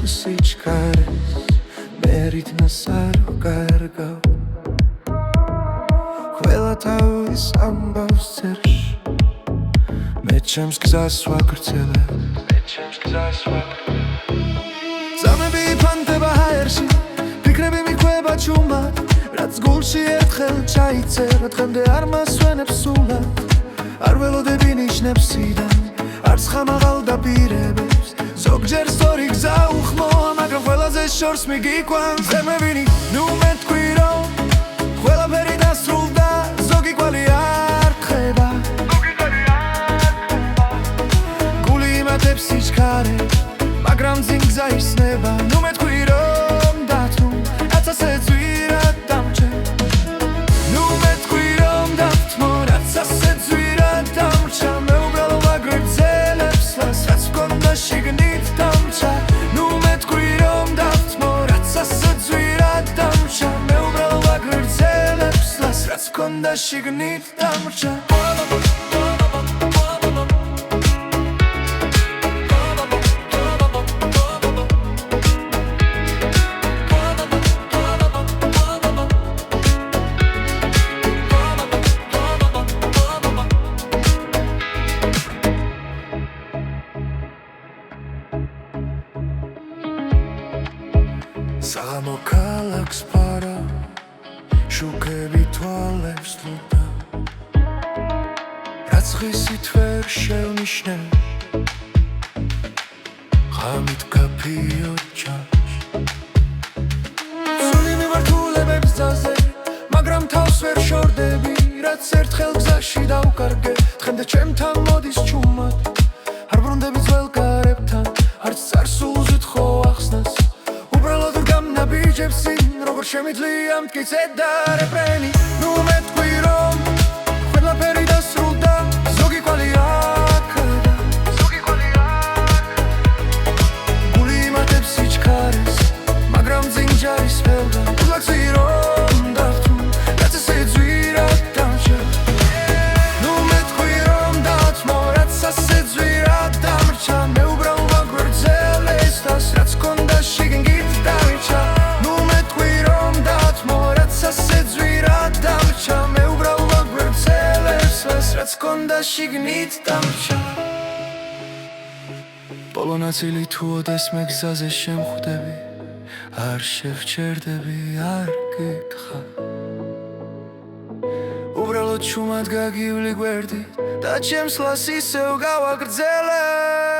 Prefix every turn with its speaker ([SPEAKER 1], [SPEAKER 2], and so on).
[SPEAKER 1] sichkares meritnas ar gargav ყველა თავის ამბავს წერს მე ჩემს გზას ვაგრძელებ ზამები იფანტება ჰაერში ფიქრები მიქვება ჩუმად რაც გულში ერთხელ ჩაიწერა დღემდე არ მასვენებს სულად არ ველოდები ნიშნებს სიდან არც ხამაღალ დაპირებებს ზოგჯერ სწორი გზა უხმოა მაგრამ ყველაზე შორს მიგიყვანს ზემევინი ნუ მე თქვი რომ ყველაფერი დასრულდა ზოგი კვალი არ ხება გული იმატებს სიჩქარე მაგრამ წინ გზა ისნება ნუ მე თქვი რომ დათმო რაც ასე ძვირად დამჭე ნუ მე თქვი რომ დათმო რაც ასე ძვირად დამჭა მე უბრალო ვაგრძელებს რაც მქონდა შიგნით დამჭა ნუ მე თქვი რომ დათმო რაც ასე ძვირად დამჭა მე უბრალო ვაგრძელებს რაც მქონდა შიგნით დამჭა საღამო ქალაქს ფარა შუქები თვალებს ლუდა რაც ღისით ვერ შევნიშნე ღამით გაფიო ჩანს სული მიმართულებებს გზაზე მაგრამ თავს ვერ შორდები რაც ერთხელ გზაში დავკარგე დღემდე ჩემთან მოდის ჩუმად არ ბრუნდები ძველ კარებთან არც წარსულზით ხო ახსნას როგორ შემიძლია მტკიცე და რეფრენი ნუ მე თქვი რომ ყველაფერი დასრულდა ზოგი კვალი აქდა გული იმატებს სიჩქარეს მაგრამ წინ ჯარის ველდა ულაქსი რომ დათმო რაც ასე ძვირად დამჭა ნუ მე თქვი რომ დათმო რაც ასე ძვირად დამჭა მე უბრალო ვაგრძელეს თავს რაც მქონდა შიგნით დამჭა რაც მქონდა შიგნით დამჭა ბოლო ნაწილი თუ ოდეს მე გზაზე შემხვდები არ შევჩერდები არ გითხრა უბრალოდ ჩუმად გაგივლი გვერდით და ჩემს ლას ისევ გავაგრძელებ